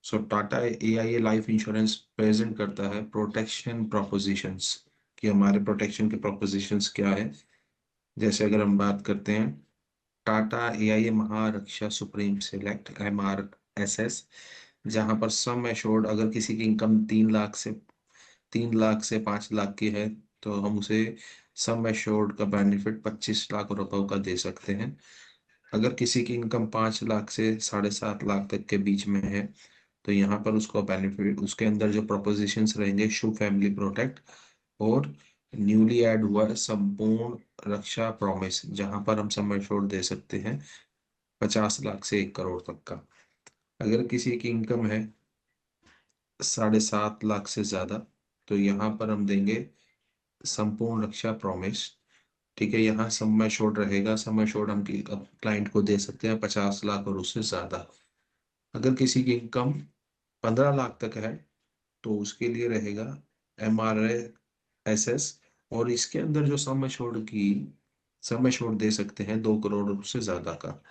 सो Tata AIA life insurance present करता है protection propositions कि हमारे प्रोटेक्शन के प्रोपोजिशंस क्या है। जैसे अगर हम बात करते हैं Tata AIA Maharaksha supreme select MRSS, जहां पर सम एश्योर्ड अगर किसी की इनकम 3 लाख से 5 लाख की है तो हम उसे सम एश्योर्ड का बेनिफिट 25 लाख रुपए का दे सकते हैं। अगर किसी की इनकम 5 लाख से 7.5 लाख तक के बीच में है तो यहाँ पर उसको बेनिफिट, उसके अंदर जो प्रोपोजिशंस रहेंगे, शुभ फैमिली प्रोटेक्ट और न्यूली ऐड हुआ संपूर्ण रक्षा प्रॉमिस, जहां पर हम सम एश्योर्ड दे सकते हैं 50 लाख से 1 करोड़ तक का। अगर किसी की इनकम है 7.5 लाख से ज्यादा तो यहाँ पर हम देंगे संपूर्ण रक्षा प्रॉमिस। ठीक है, यहाँ सम एश्योर्ड रहेगा, सम एश्योर्ड हम क्लाइंट को दे सकते हैं 50 लाख और उससे ज्यादा। अगर किसी की इनकम 15 लाख तक है तो उसके लिए रहेगा MRSS, और इसके अंदर जो सम एश्योर्ड दे सकते हैं 2 करोड़ से ज्यादा का।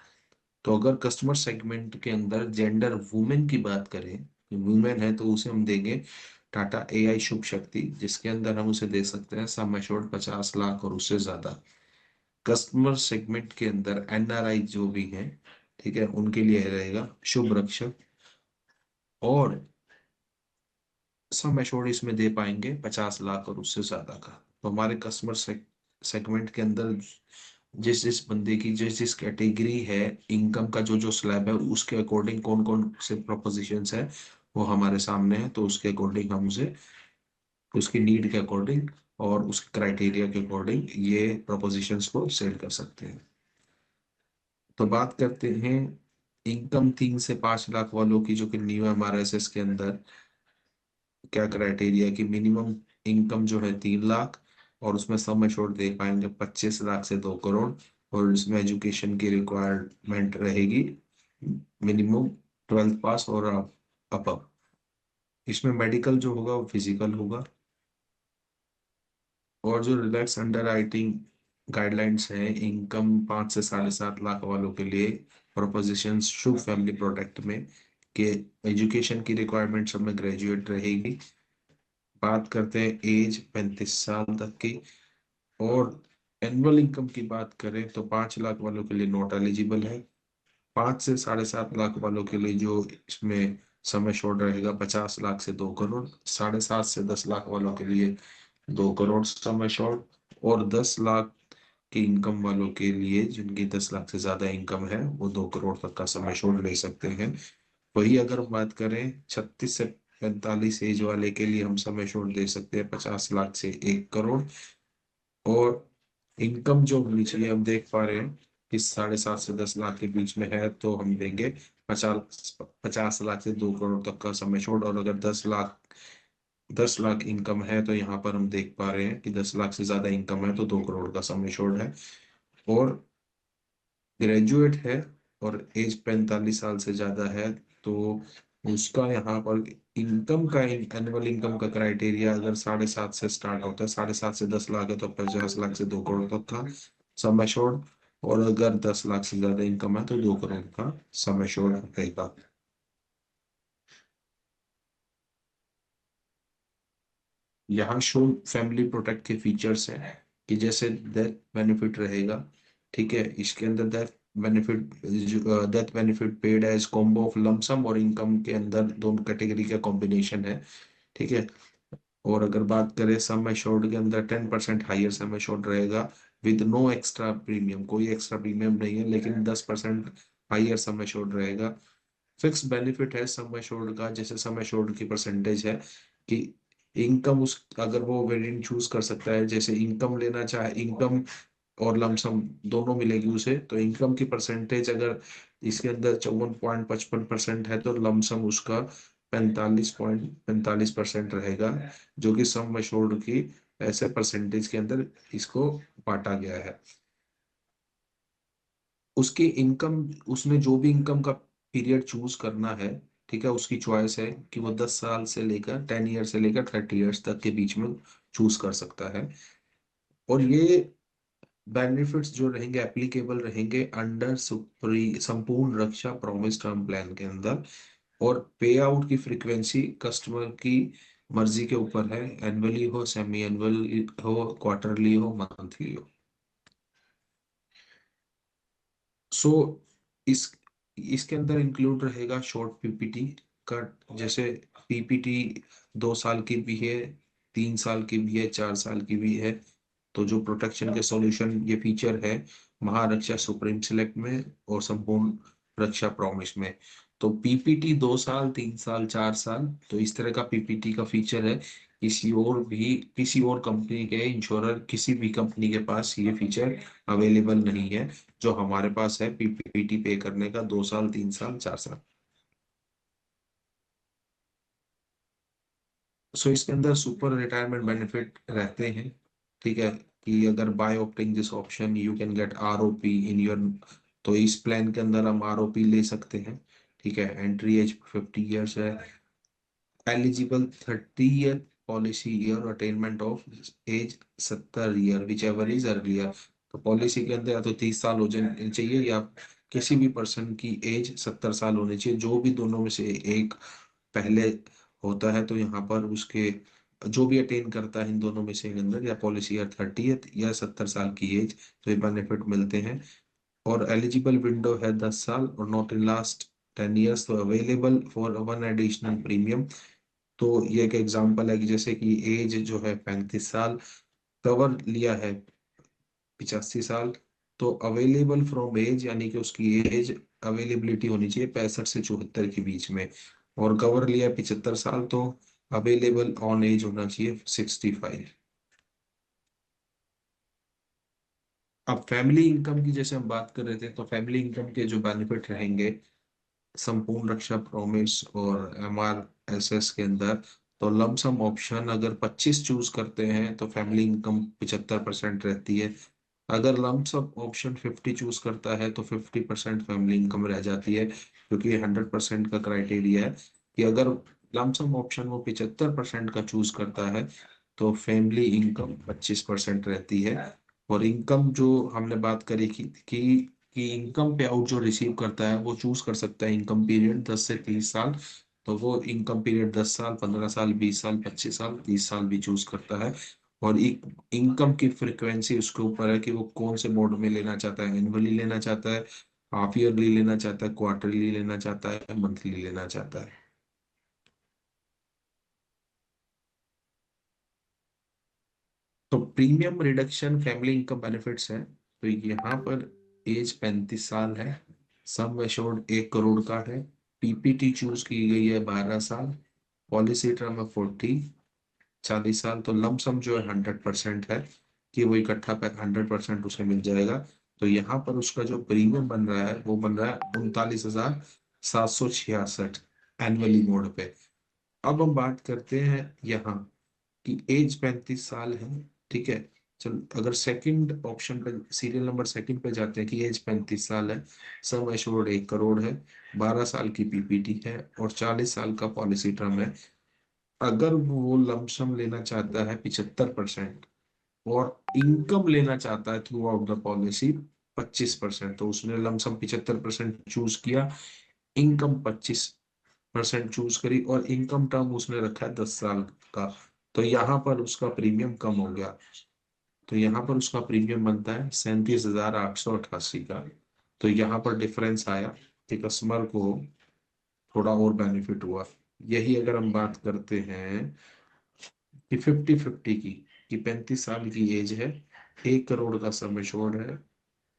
तो अगर कस्टमर सेगमेंट के अंदर जेंडर वुमेन की बात करें, वुमेन है तो उसे हम देंगे टाटा एआई शुभ शक्ति, जिसके अंदर हम उसे दे सकते हैं सम एश्योर्ड 50 लाख और उससे ज्यादा। कस्टमर सेगमेंट के अंदर NRI जो भी हैं, ठीक है, उनके लिए रहेगा शुभ रक्षक, और सम एश्योर्ड इसमें दे पाएंगे 50 लाख और उससे ज्यादा का। तो हमारे कस्टमर सेगमेंट के अंदर जिस जिस बंदे की जिस जिस कैटेगरी है, इनकम का जो जो स्लैब है, उसके अकॉर्डिंग कौन कौन से प्रोपोजिशंस है वो हमारे सामने है। तो उसके अकॉर्डिंग हम उसे उसकी नीड के अकॉर्डिंग और उसके क्राइटेरिया के अकॉर्डिंग ये प्रोपोजिशंस को सेट कर सकते हैं। तो बात करते हैं इनकम 3 से 5 लाख वालों की, जो कि न्यू MRSS के अंदर क्या क्राइटेरिया कि मिनिमम इनकम जो है 3 लाख, और उसमें सम एश्योर्ड दे पाएंगे 25 लाख से 2 करोड़, और इसमें एजुकेशन की रिक्वायरमेंट रहेगी मिनिमम 12th पास और अप। इसमें मेडिकल जो होगा वो फिजिकल होगा, और जो रिलैक्स अंडर राइटिंग गाइडलाइंस है इनकम 5 से 7.5 लाख वालों के लिए, प्रोपोजिशन शुभ फैमिली प्रोटेक्ट में कि एजुकेशन की रिक्वायरमेंट सब में ग्रेजुएट रहेगी। बात करते हैं एज 35 साल तक की, और एनुअल इनकम की बात करें तो 5 लाख वालों के लिए नॉट एलिजिबल है। 5 से 7.5 लाख वालों के लिए जो इसमें समय शॉर्ट रहेगा 50 लाख से 2 करोड़, 7.5 से 10 लाख वालों के लिए 2 करोड़ समय शॉर्ट, और 10 लाख की इनकम वालों के लिए जिनकी 10 लाख से ज्यादा इनकम है वो 2 करोड़ तक का समय शॉर्ट ले सकते हैं। वही अगर हम बात करें 36 से 45 एज वाले के लिए हम समय शॉर्ट दे सकते हैं 50 लाख से 1 करोड़, और इनकम जो होनी चाहिए हम देख पा रहे हैं कि 7.5 से 10 लाख के बीच में है तो हम देंगे 50 लाख से 2 करोड़ तक का समय छोड़। और अगर 10 लाख इनकम है तो यहाँ पर हम देख पा रहे हैं कि 10 लाख से ज्यादा इनकम है तो 2 करोड़ का समय छोड़ है, और ग्रेजुएट है और एज 45 साल से ज्यादा है तो उसका यहाँ पर इनकम का एनुअल इनकम का क्राइटेरिया अगर 7.5 से स्टार्ट होता है, 7.5 से 10 लाख है तो 50 लाख से 2 करोड़ तक का सम एश्योर्ड, और अगर 10 लाख से ज्यादा इनकम है तो 2 करोड़ का सम एश्योर्ड रहेगा। यहाँ शो फैमिली प्रोटेक्ट के फीचर्स हैं कि जैसे डेथ बेनिफिट रहेगा, ठीक है, इसके अंदर death benefit paid as combo of lump sum और इनकम के अंदर दोनों कैटेगरी का कॉम्बिनेशन है, ठीक है। और अगर बात करें सम एश्योर्ड के अंदर 10% हायर सम एश्योर्ड रहेगा विद नो एक्स्ट्रा प्रीमियम, कोई एक्स्ट्रा प्रीमियम नहीं है लेकिन 10% हायर सम एश्योर्ड रहेगा। फिक्स बेनिफिट है सम एश्योर्ड का, जैसे सम एश्योर्ड की परसेंटेज है कि इनकम उस अगर वो वेरिएंट चूज कर सकता है, जैसे इनकम लेना चाहे, इनकम और लमसम दोनों मिलेगी उसे, तो इनकम की परसेंटेज अगर इसके अंदर 54.55% है तो लमसम उसका 45.45% रहेगा, जो कि सम एश्योर्ड की ऐसे परसेंटेज के अंदर इसको बांटा गया है। उसकी इनकम, उसने जो भी इनकम का पीरियड चूज करना है, ठीक है, उसकी चॉइस है कि वो 10 साल से लेकर 10 ईयर से लेकर 30 ईयर्स तक के बीच में चूज कर सकता है। और ये बेनिफिट्स जो रहेंगे एप्लीकेबल रहेंगे अंडर सुप्री संपूर्ण रक्षा प्रॉमिस टर्म प्लान के अंदर, और पे आउट की फ्रीक्वेंसी कस्टमर की मर्जी के ऊपर है, एनुअली हो, सेमी एनुअल हो, क्वार्टरली हो, मंथली हो। सो इस इसके अंदर इंक्लूड रहेगा शॉर्ट पीपीटी का। जैसे पीपीटी 2 साल की भी है, 3 साल की भी है, 4 साल की भी है। तो जो प्रोटेक्शन के सॉल्यूशन ये फीचर है महारक्षा सुप्रीम सिलेक्ट में और संपूर्ण रक्षा प्रॉमिस में। तो पीपीटी 2 साल, 3 साल, 4 साल, तो इस तरह का पीपीटी का फीचर है। किसी और कंपनी के इंश्योरर, किसी भी कंपनी के पास ये फीचर अवेलेबल नहीं है जो हमारे पास है, पीपीटी पे करने का 2 साल, 3 साल, 4 साल। सो इसके अंदर सुपर रिटायरमेंट बेनिफिट रहते हैं। ठीक है, कि अगर by opting this option you can get ROP in your, तो इस प्लान के अंदर हम आरओपी ले सकते हैं। ठीक है, एंट्री एज 50 ईयर्स है, eligible 30 year policy year, attainment of age 70 year, whichever is earlier. तो पॉलिसी के अंदर या तो 30 साल हो जाने चाहिए, या किसी भी पर्सन की एज 70 साल होनी चाहिए, जो भी दोनों में से एक पहले होता है तो यहाँ पर उसके, जो भी अटेन करता है इन दोनों में से एक अंदर, या पॉलिसी ईयर 30th या 70 साल की एज, तो ये बेनिफिट मिलते हैं। और एलिजिबल विंडो है 10 साल, और नॉट इन लास्ट 10 ईयर्स, तो available for one additional premium. तो ये एक एग्जांपल है कि जैसे कि एज जो है 35 साल, कवर लिया है 85 साल, तो अवेलेबल फ्रॉम एज, यानी कि उसकी एज अवेलेबिलिटी होनी चाहिए 65 से 74 के बीच में। और कवर लिया 75 साल, तो अवेलेबल ऑन एज होना चाहिए 65। अब फैमिली इनकम की जैसे हम बात कर रहे थे, तो फैमिली इनकम के जो बेनिफिट रहेंगे संपूर्ण रक्षा प्रॉमिस और एमआरएसएस के अंदर, तो लमसम ऑप्शन अगर 25 चूज करते हैं तो फैमिली इनकम 75% रहती है। अगर लमसम ऑप्शन 50 चूज करता है तो 50% फैमिली इनकम रह जाती है, क्योंकि 100% का क्राइटेरिया है कि अगर लमसम ऑप्शन वो 75% का चूज करता है तो फैमिली इनकम 25% रहती है। और इनकम जो हमने बात करी कि इनकम पे आउट जो रिसीव करता है वो चूज कर सकता है इनकम पीरियड 10 से 30 साल। तो वो इनकम पीरियड 10 साल, 15 साल, 20 साल, 25 साल, 30 साल भी चूज करता है। और इनकम की फ्रिक्वेंसी उसके ऊपर है कि वो कौन से मोड में लेना चाहता है, एनुअली लेना चाहता है, हाफ ईयरली लेना चाहता है, क्वार्टरली लेना चाहता है, मंथली लेना चाहता है। तो premium reduction family income benefits है, तो यहाँ पर एज 35 साल है, सम एश्योर्ड 1 करोड़ का है, पीपीटी चूज की गई है 12 साल, पॉलिसी टर्म है 40 तो लमसम जो है 100% है कि वो इकट्ठा 100% उसे मिल जाएगा। तो यहाँ पर उसका जो प्रीमियम बन रहा है वो बन रहा है 39,766 एनुअली मोड पे। अब हम बात करते हैं यहाँ कि एज 35 साल है। ठीक है, चल अगर सेकंड ऑप्शन पे, सीरियल नंबर सेकंड पे जाते हैं कि एज 35 साल है, सम एश्योर्ड 1 करोड़ है, 12 साल की पीपीटी है और 40 साल का पॉलिसी टर्म है। अगर वो लमसम लेना चाहता है 75% और इनकम लेना चाहता है थ्रू आउट द पॉलिसी 25%, तो उसने लमसम 75% चूज किया, इनकम 25% चूज करी, और इनकम टर्म उसने रखा है 10 साल का। तो यहाँ पर उसका प्रीमियम कम हो गया, तो यहाँ पर उसका प्रीमियम बनता है 37,888 का। तो यहाँ पर डिफरेंस आया कि कस्टमर को थोड़ा और बेनिफिट हुआ। यही अगर हम बात करते हैं कि 50-50 की, कि 35 साल की एज है, 1 करोड़ का सम एश्योर्ड है,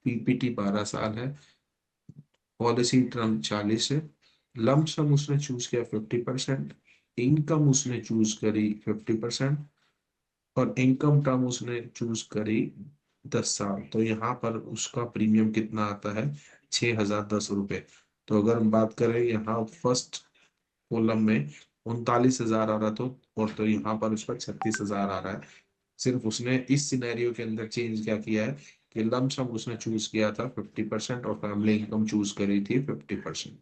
पीपीटी 12 साल है, पॉलिसी टर्म 40 है, लमसम उसने चूज किया 50%, इनकम उसने चूज करी 50%, और इनकम टर्म उसने चूज करी 10 साल। तो यहाँ पर उसका प्रीमियम कितना आता है, 6,010 रुपये। तो अगर हम बात करें यहाँ फर्स्ट कॉलम में 39,000 आ रहा, तो यहाँ पर उसका 36,000 आ रहा है। सिर्फ उसने इस सिनेरियो के अंदर चेंज क्या किया है कि लमसम उसने चूज किया था 50% और फैमिली इनकम चूज करी थी 50%।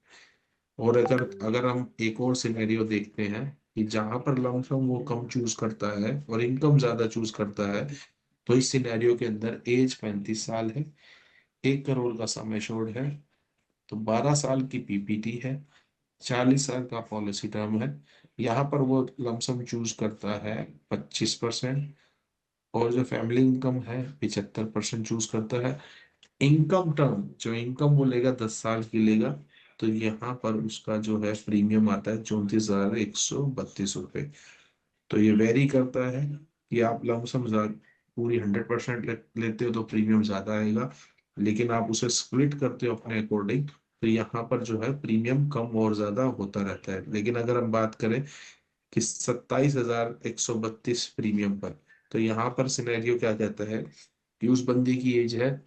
और अगर अगर हम एक और सिनेरियो देखते हैं कि जहां पर लमसम वो कम चूज करता है और इनकम ज्यादा चूज करता है, तो इस सिनेरियो के अंदर एज 35 साल है, 1 करोड़ का सम एश्योर्ड है, तो 12 साल की पीपीटी है, 40 साल का पॉलिसी टर्म है। यहाँ पर वो लमसम चूज करता है 25%, और जो फैमिली इनकम है 75% चूज करता है। इनकम टर्म, जो इनकम वो लेगा 10 साल की लेगा, तो यहाँ पर उसका जो है प्रीमियम आता है 34,132 रुपये। तो ये वेरी करता है कि आप लमसम पूरी 100% लेते हो तो प्रीमियम ज्यादा आएगा, लेकिन आप उसे स्प्लिट करते हो अपने अकॉर्डिंग, तो यहाँ पर जो है प्रीमियम कम और ज्यादा होता रहता है। लेकिन अगर हम बात करें कि 27,132 प्रीमियम पर, तो यहाँ पर सिनेरियो क्या कहता है कि उस बंदी की एज है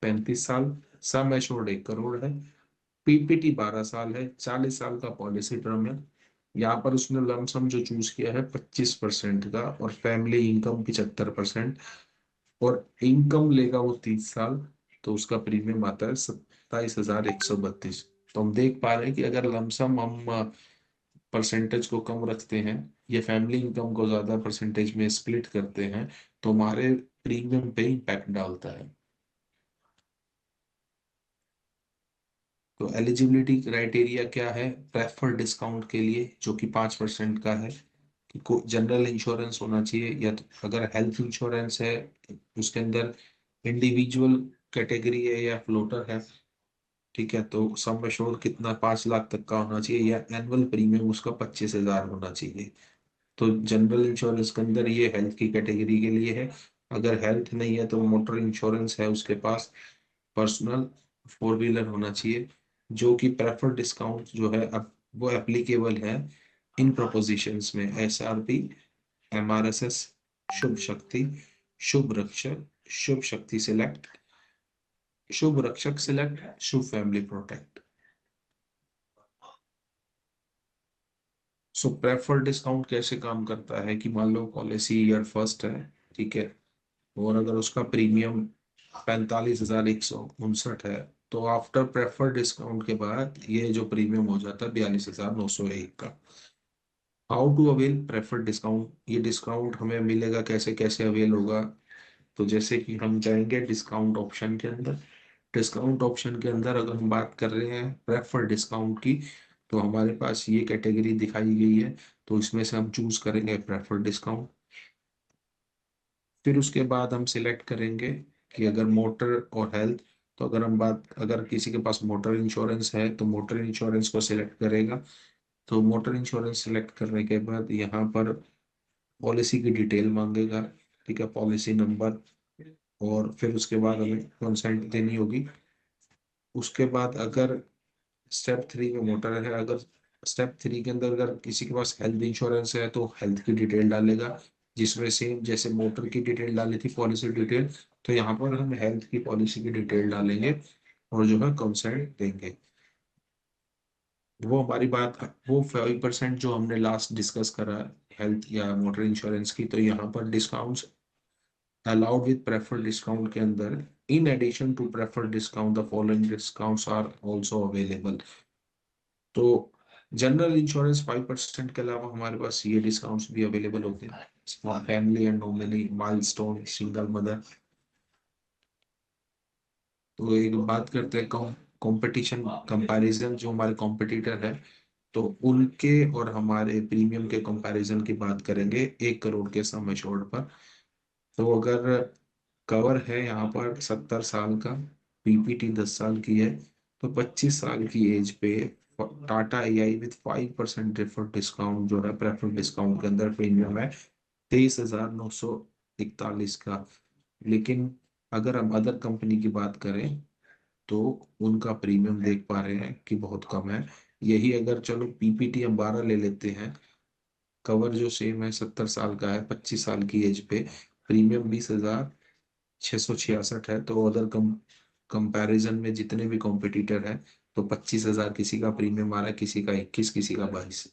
35 साल, सम एश्योर्ड 1 करोड़ है, पीपीटी 12 साल है, 40 साल का पॉलिसी टर्म है। यहाँ पर उसने लमसम जो चूज किया है 25% का, और फैमिली इनकम 75%, और इनकम लेगा वो 30 साल, तो उसका प्रीमियम आता है 27,132। तो हम देख पा रहे हैं कि अगर लमसम हम परसेंटेज को कम रखते हैं या फैमिली इनकम को ज्यादा परसेंटेज में स्प्लिट करते हैं, तो हमारे प्रीमियम पे इम्पैक्ट डालता है। तो एलिजिबिलिटी क्राइटेरिया क्या है प्रेफर्ड डिस्काउंट के लिए, जो कि 5% का है, कि जनरल इंश्योरेंस होना चाहिए, या तो अगर हेल्थ इंश्योरेंस है उसके अंदर इंडिविजुअल कैटेगरी है या फ्लोटर है, ठीक है, तो सम एश्योर्ड कितना 5 लाख तक का होना चाहिए, या एनुअल प्रीमियम उसका 25,000 होना चाहिए। तो जनरल इंश्योरेंस के अंदर ये हेल्थ की कैटेगरी के लिए है। अगर हेल्थ नहीं है तो मोटर इंश्योरेंस है उसके पास, पर्सनल 4 व्हीलर होना चाहिए, जो कि प्रेफर्ड डिस्काउंट जो है अब वो एप्लीकेबल है इन प्रोपोजिशंस में: एसआरपी, एमआरएसएस, शुभ शक्ति, शुभ रक्षक, शुभ शक्ति सिलेक्ट, शुभ रक्षक सिलेक्ट, शुभ फैमिली प्रोटेक्ट। सो प्रेफर्ड डिस्काउंट कैसे काम करता है कि मान लो पॉलिसी ईयर फर्स्ट है, ठीक है, और अगर उसका प्रीमियम 45,159 है, तो आफ्टर प्रेफर्ड डिस्काउंट के बाद ये जो प्रीमियम हो जाता है 42,901 का। How to avail preferred discount, ये डिस्काउंट हमें मिलेगा कैसे, कैसे अवेल होगा? तो जैसे कि हम जाएंगे डिस्काउंट ऑप्शन के अंदर। डिस्काउंट ऑप्शन के अंदर अगर हम बात कर रहे हैं प्रेफर्ड डिस्काउंट की, तो हमारे पास ये कैटेगरी दिखाई गई है, तो इसमें से हम चूज करेंगे प्रेफर्ड डिस्काउंट। फिर उसके बाद हम सिलेक्ट करेंगे कि अगर मोटर और हेल्थ, तो अगर हम बात, अगर किसी के पास मोटर इंश्योरेंस है तो मोटर इंश्योरेंस को सिलेक्ट करेगा। तो मोटर इंश्योरेंस सिलेक्ट करने के बाद यहाँ पर पॉलिसी की डिटेल मांगेगा, ठीक है, पॉलिसी नंबर, और फिर उसके बाद हमें कंसेंट देनी होगी। उसके बाद अगर स्टेप 3 में मोटर है, अगर स्टेप 3 के अंदर अगर किसी के पास हेल्थ इंश्योरेंस है तो हेल्थ की डिटेल डालेगा, जिसमें सेम जैसे मोटर की डिटेल डाली थी पॉलिसी डिटेल, तो यहाँ पर हम हेल्थ की पॉलिसी की डिटेल डालेंगे और जो है कंसेंट देंगे। वो हमारी बात, वो 5% जो हमने लास्ट डिस्कस करा हेल्थ या मोटर इंश्योरेंस की, तो यहाँ पर discounts allowed with preferred discount के अंदर, in addition to preferred discount the following discounts are also available। तो जनरल इंश्योरेंस 5% के अलावा हमारे पास ये डिस्काउंट्स भी अवेलेबल होते हैं: family and nominee, milestone, single mother. तो एक बात करते हैं कंपटीशन कंपैरिजन, जो हमारे कॉम्पिटिटर है, तो उनके और हमारे प्रीमियम के कंपैरिजन की बात करेंगे 1 करोड़ के सम एश्योर्ड पर। तो अगर कवर है यहाँ पर 70 साल का, पीपीटी 10 साल की है, तो 25 साल की एज पे Tata AI with 5% deferred discount जो है प्रेफर्ड डिस्काउंट के अंदर प्रीमियम है 23,941 का। लेकिन अगर हम अदर कंपनी की बात करें तो उनका प्रीमियम देख पा रहे हैं कि बहुत कम है। यही अगर चलो पीपीटी हम 12 ले लेते हैं, कवर जो सेम है 70 साल का है 25 साल की एज पे, प्रीमियम 20,666 है। तो अदर कंपैरिजन में जितने भी कॉम्पिटिटर हैं, तो 25,000 किसी का प्रीमियम आ रहा है, किसी का 21, किसी का 22।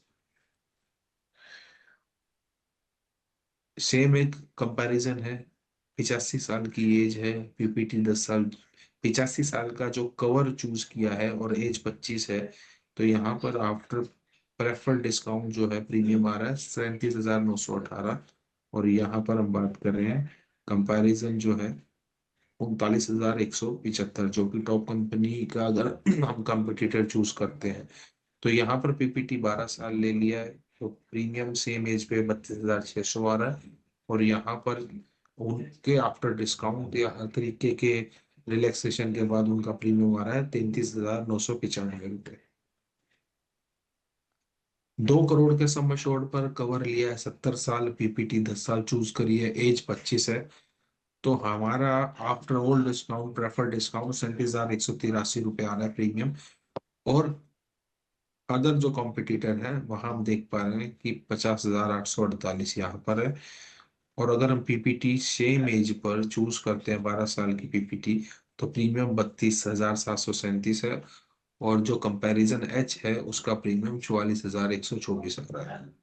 सेम एक कंपैरिजन है, 85 साल की एज है, पीपीटी 10 साल, 85 साल का जो कवर चूज किया है और एज 25 है, तो यहाँ पर आफ्टर प्रेफर्ड डिस्काउंट जो है प्रीमियम आ रहा है 37,918। और यहाँ पर हम बात कर रहे हैं कंपैरिजन जो है 39,175, जो कि टॉप कंपनी का अगर हम कंपटीटर चूज करते हैं। तो यहाँ पर पीपीटी 12 साल ले लिया है, तो प्रीमियम सेम एज पे 32,600 आ रहा है। और यहाँ पर उनके आफ्टर डिस्काउंट या हर तरीके के रिलैक्सेशन के बाद उनका प्रीमियम आ रहा है 33,995 रुपये। 2 करोड़ के सम एश्योर्ड पर कवर लिया है 70 साल, पीपीटी 10 साल चूज करी है, एज 25 है। तो हमारा after all discount, prefer discount 37,183 रुपये आ रहा है प्रीमियम। और अदर जो कॉम्पिटिटर है वहां हम देख पा रहे हैं कि 50,848 यहाँ पर है। और अगर हम पीपीटी सेम एज पर चूज करते हैं 12 साल की पीपीटी, तो प्रीमियम 32,737 है। और जो कंपैरिजन एच है उसका प्रीमियम 44,124 आ रहा है।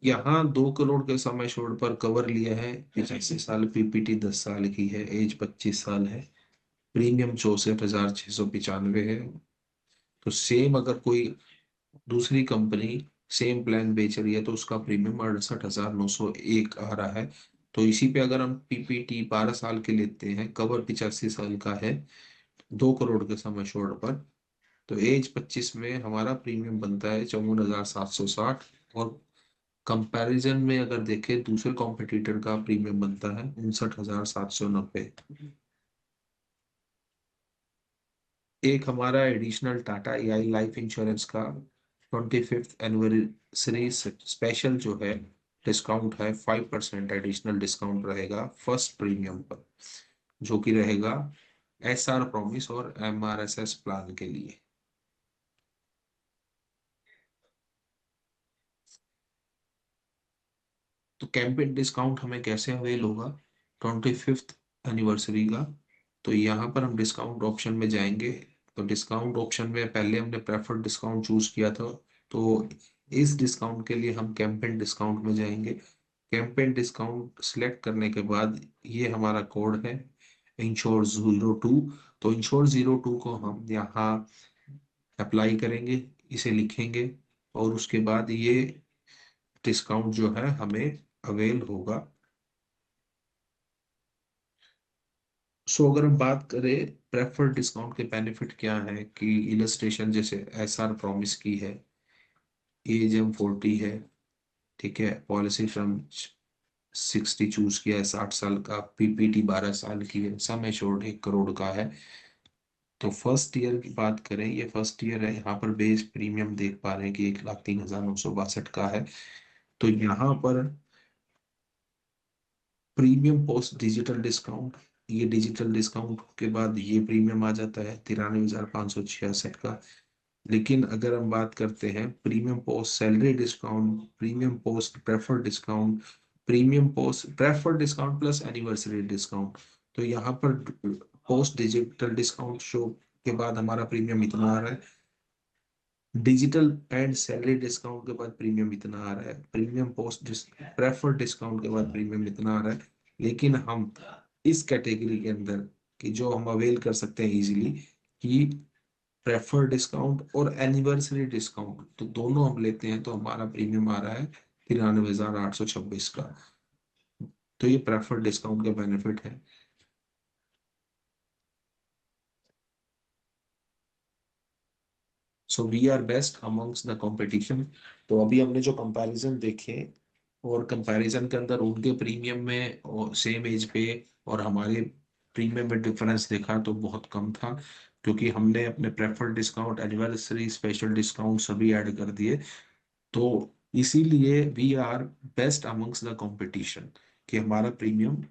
यहाँ 2 करोड़ के समय छोड़ पर कवर लिया है 85 साल, पीपीटी 10 साल की है, एज 25 साल है, प्रीमियम 64,695 है। तो सेम अगर कोई दूसरी कंपनी सेम प्लान बेच रही है तो उसका प्रीमियम 68,901 आ रहा है। तो इसी पे अगर हम पीपीटी 12 साल के लेते हैं, कवर 85 साल का है, 2 करोड़ के समय छोड़ पर, तो एज 25 में हमारा प्रीमियम बनता है 54,760। और कंपैरिजन में अगर देखें दूसरे कॉम्पिटिटर का प्रीमियम बनता है 59,790। एक हमारा additional Tata AI life insurance का 25th एनिवर्सरी स्पेशल जो है डिस्काउंट है, 5% एडिशनल डिस्काउंट रहेगा फर्स्ट प्रीमियम पर, जो कि रहेगा एसआर प्रॉमिस और एमआरएसएस प्लान के लिए। तो कैंपेन डिस्काउंट हमें कैसे अवेल होगा 25th एनिवर्सरी का? तो यहाँ पर हम डिस्काउंट ऑप्शन में जाएंगे। तो डिस्काउंट ऑप्शन में पहले हमने प्रेफर्ड डिस्काउंट चूज किया था, तो इस डिस्काउंट के लिए हम कैंपेन डिस्काउंट में जाएंगे। कैंपेन डिस्काउंट सिलेक्ट करने के बाद ये हमारा कोड है इंश्योर 02। तो इंश्योर 02 को हम यहाँ अप्लाई करेंगे, इसे लिखेंगे, और उसके बाद ये डिस्काउंट जो है हमें अवेल होगा। सो अगर हम बात करें प्रेफर्ड डिस्काउंट के बेनिफिट क्या है, कि इलस्ट्रेशन जैसे एसआर प्रॉमिस की है, एज एम 40 है, ठीक है, पॉलिसी फ्रॉम 60 चूज किया है, 60 साल का, पीपीटी 12 साल की है, सम एश्योर्ड 1 करोड़ का है। तो फर्स्ट ईयर की बात करें, ये फर्स्ट ईयर है, यहाँ पर बेस प्रीमियम देख पा रहे हैं कि 1,03,962 का है। तो यहाँ पर प्रीमियम पोस्ट डिजिटल डिस्काउंट, ये डिजिटल डिस्काउंट के बाद ये प्रीमियम आ जाता है 93,566 का। लेकिन अगर हम बात करते हैं premium post salary discount, premium post preferred discount, premium post preferred discount plus anniversary discount, तो यहाँ पर पोस्ट डिजिटल डिस्काउंट शो के बाद हमारा प्रीमियम इतना आ रहा है, डिजिटल एंड सैलरी डिस्काउंट के बाद प्रीमियम इतना आ रहा है, प्रीमियम पोस्ट प्रेफर्ड डिस्काउंट के बाद प्रीमियम इतना आ रहा है। लेकिन हम इस कैटेगरी के अंदर कि जो हम अवेल कर सकते हैं इजीली, कि प्रेफर्ड डिस्काउंट और एनिवर्सरी डिस्काउंट, तो दोनों हम लेते हैं तो हमारा प्रीमियम आ रहा है 93,826 का। तो ये प्रेफर्ड डिस्काउंट का बेनिफिट है। So we are best amongst the competition. तो अभी हमने जो कंपैरिजन देखे, और कंपैरिजन के अंदर उनके प्रीमियम में और सेम एज पे और हमारे प्रीमियम में डिफरेंस देखा तो बहुत कम था, क्योंकि हमने अपने preferred discount, anniversary, special discount सभी ऐड कर दिए। तो इसीलिए we are best amongst the competition, कि हमारा प्रीमियम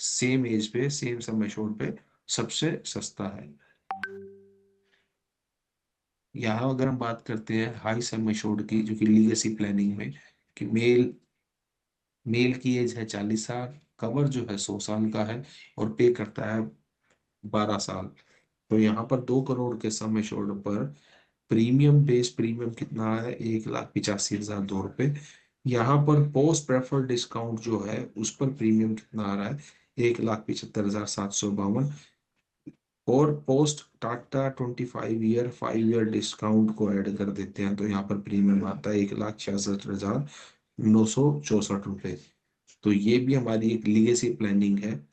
सेम एज पे, सेम सम एश्योर्ड पे सबसे सस्ता है। यहाँ अगर हम बात करते हैं हाई सम एश्योर्ड की, जो कि लीगेसी प्लानिंग में, कि मेल मेल की एज है 40 साल, कवर जो है 100 साल का है, और पे करता है 12 साल। तो यहाँ पर 2 करोड़ के सम एश्योर्ड पर प्रीमियम बेस प्रीमियम कितना है, 1,85,002 रुपये। यहाँ पर पोस्ट प्रेफर्ड डिस्काउंट जो है उस पर प्रीमियम कितना आ रहा है, 1,75,752। और पोस्ट टाटा 25 ईयर डिस्काउंट को ऐड कर देते हैं तो यहाँ पर प्रीमियम आता है 1,66,964 रुपये। तो ये भी हमारी एक लीगेसी प्लानिंग है,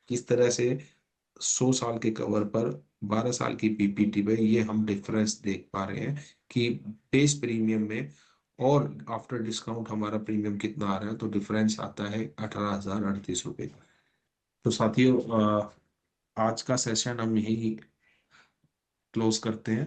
किस तरह से 100 साल के कवर पर 12 साल की पीपीटी में ये हम डिफरेंस देख पा रहे हैं कि बेस प्रीमियम में और आफ्टर डिस्काउंट हमारा प्रीमियम कितना आ रहा है। तो डिफरेंस आता है 18,038 रुपये। तो साथियों, आज का सेशन हम यही क्लोज करते हैं।